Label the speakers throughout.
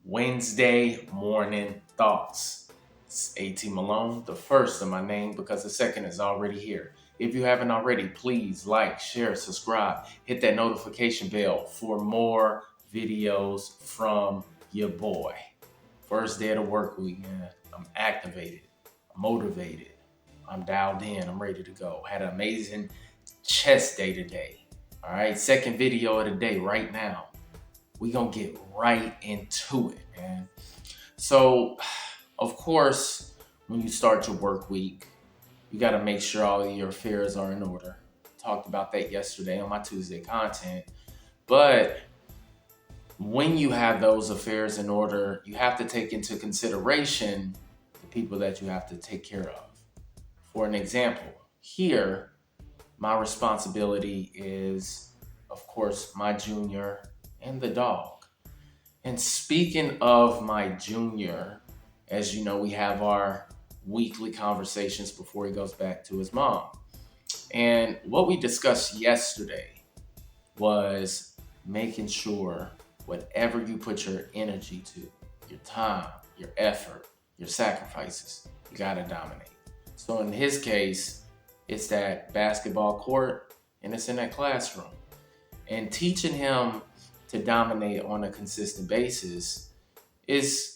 Speaker 1: Wednesday morning thoughts. It's AT Malone, the first of my name because the second is already here. If you haven't already, please like, share, subscribe, hit that notification bell for more videos from your boy. First day of the work week, man. I'm activated, I'm motivated, I'm dialed in, I'm ready to go. Had an amazing chest day today. All right, second video of the day right now. We gonna get right into it, man. So, of course, when you start your work week, you got to make sure all of your affairs are in order. Talked about that yesterday on my Tuesday content. But when you have those affairs in order, you have to take into consideration the people that you have to take care of. For an example, here, my responsibility is, of course, my junior and the dog. And speaking of my junior, as you know, we have our weekly conversations before he goes back to his mom. And what we discussed yesterday was making sure whatever you put your energy to, your time, your effort, your sacrifices, you got to dominate. So in his case, it's that basketball court and it's in that classroom. And teaching him to dominate on a consistent basis is,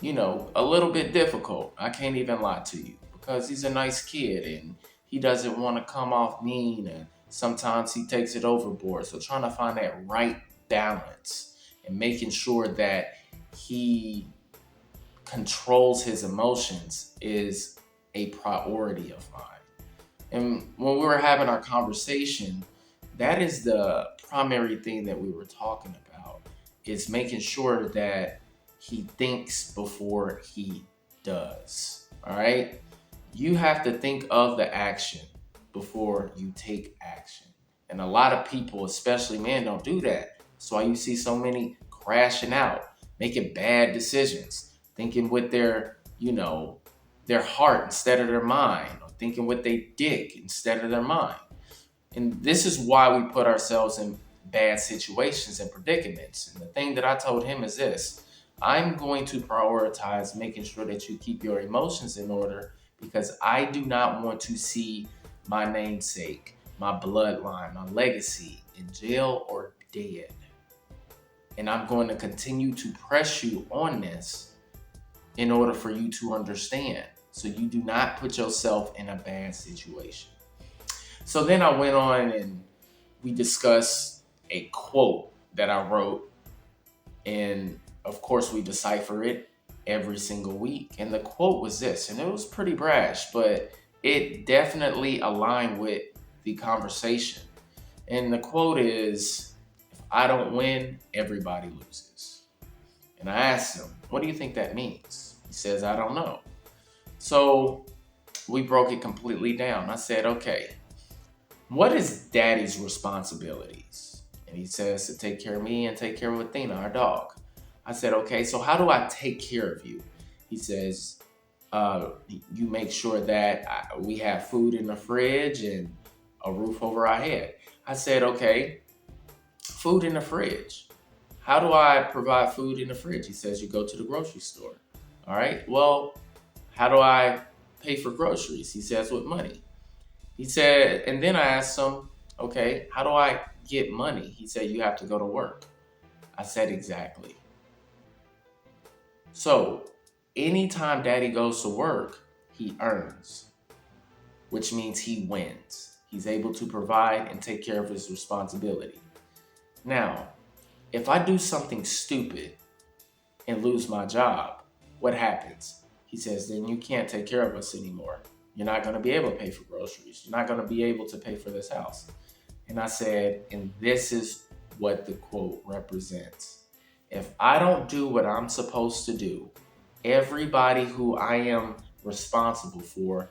Speaker 1: a little bit difficult. I can't even lie to you because he's a nice kid and he doesn't want to come off mean and sometimes he takes it overboard. So trying to find that right balance and making sure that he controls his emotions is a priority of mine. And when we were having our conversation, that is the primary thing that we were talking about, is making sure that he thinks before he does. All right? You have to think of the action before you take action. And a lot of people, especially men, don't do that. That's why you see so many crashing out, making bad decisions, thinking with their heart instead of their mind, or thinking with their dick instead of their mind. And this is why we put ourselves in bad situations and predicaments. And the thing that I told him is this: I'm going to prioritize making sure that you keep your emotions in order because I do not want to see my namesake, my bloodline, my legacy in jail or dead. And I'm going to continue to press you on this in order for you to understand, so you do not put yourself in a bad situation. So then I went on and we discussed a quote that I wrote, and of course we decipher it every single week. And the quote was this, and it was pretty brash, but it definitely aligned with the conversation. And the quote is, if I don't win, everybody loses. And I asked him, what do you think that means? He says, I don't know. So we broke it completely down. I said, okay, what is daddy's responsibilities? And he says to take care of me and take care of Athena, our dog. I said, okay, so how do I take care of you? He says, you make sure that we have food in the fridge and a roof over our head. I said, okay, food in the fridge. How do I provide food in the fridge? He says, you go to the grocery store. All right, well, how do I pay for groceries? He says, with money. He said, and then I asked him, okay, how do I get money? He said, you have to go to work. I said, exactly. So anytime daddy goes to work, he earns, which means he wins. He's able to provide and take care of his responsibility. Now, if I do something stupid and lose my job, what happens? He says, then you can't take care of us anymore. You're not going to be able to pay for groceries. You're not going to be able to pay for this house. And I said, and this is what the quote represents. If I don't do what I'm supposed to do, everybody who I am responsible for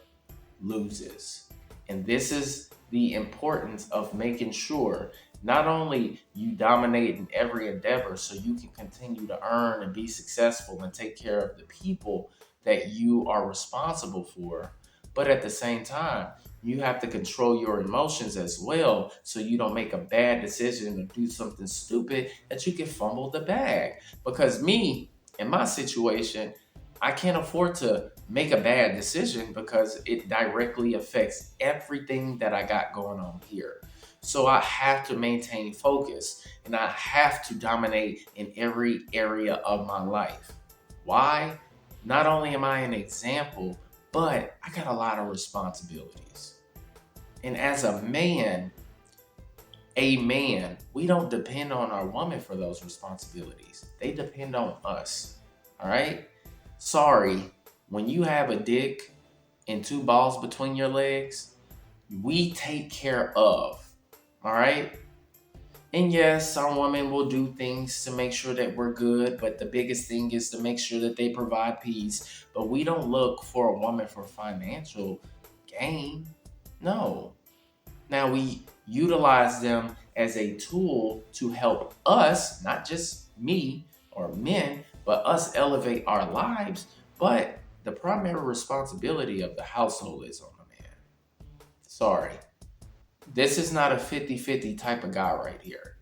Speaker 1: loses. And this is the importance of making sure not only you dominate in every endeavor so you can continue to earn and be successful and take care of the people that you are responsible for, but at the same time, You have to control your emotions as well so you don't make a bad decision or do something stupid that you can fumble the bag. Because me, in my situation, I can't afford to make a bad decision because it directly affects everything that I got going on here. So I have to maintain focus and I have to dominate in every area of my life. Why? Not only am I an example, but I got a lot of responsibilities. And as a man, we don't depend on our woman for those responsibilities. They depend on us. All right? Sorry, when you have a dick and two balls between your legs, we take care of. All right? And yes, some women will do things to make sure that we're good, but the biggest thing is to make sure that they provide peace. But we don't look for a woman for financial gain. No. Now we utilize them as a tool to help us, not just me or men, but us elevate our lives. But the primary responsibility of the household is on the man. Sorry. This is not a 50-50 type of guy right here.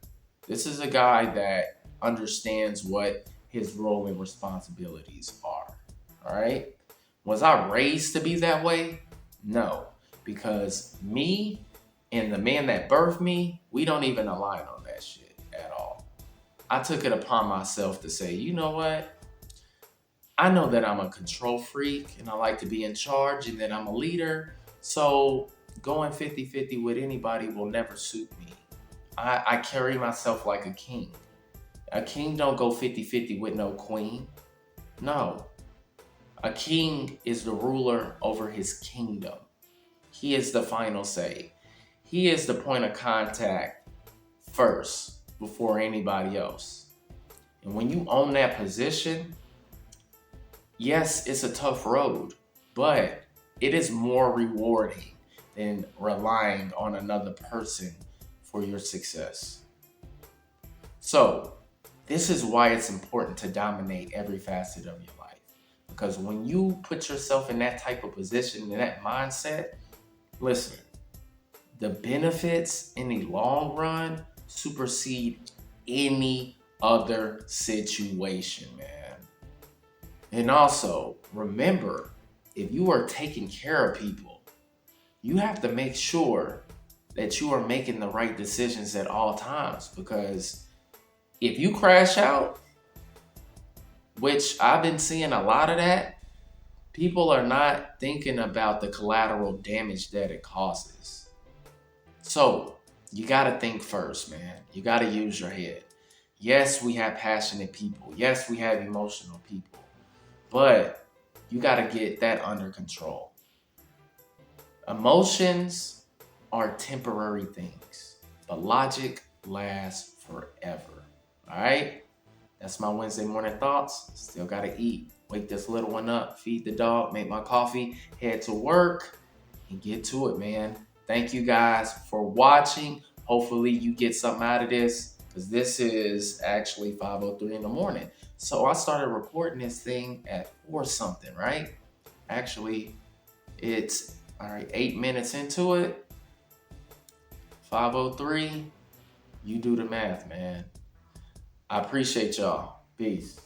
Speaker 1: This is a guy that understands what his role and responsibilities are. All right. Was I raised to be that way? No, because me and the man that birthed me, we don't even align on that shit at all. I took it upon myself to say, you know what? I know that I'm a control freak and I like to be in charge and that I'm a leader. So going 50-50 with anybody will never suit me. I carry myself like a king. A king don't go 50-50 with no queen. No. A king is the ruler over his kingdom. He is the final say. He is the point of contact first before anybody else. And when you own that position, yes, it's a tough road, but it is more rewarding than relying on another person for your success. So, this is why it's important to dominate every facet of your life. Because when you put yourself in that type of position, in that mindset, listen, the benefits in the long run supersede any other situation, man. And also, remember, if you are taking care of people, you have to make sure that you are making the right decisions at all times. Because if you crash out, which I've been seeing a lot of that, people are not thinking about the collateral damage that it causes. So you got to think first, man. You got to use your head. Yes, we have passionate people. Yes, we have emotional people. But you got to get that under control. Emotions are temporary things, but logic lasts forever. All right? That's my Wednesday morning thoughts. Still got to eat. Wake this little one up, feed the dog, make my coffee, head to work, and get to it, man. Thank you guys for watching. Hopefully you get something out of this, because this is actually 5:03 in the morning. So I started recording this thing at 4 something, right? Actually, it's 8 minutes into it. 5:03. You do the math, man. I appreciate y'all. Peace.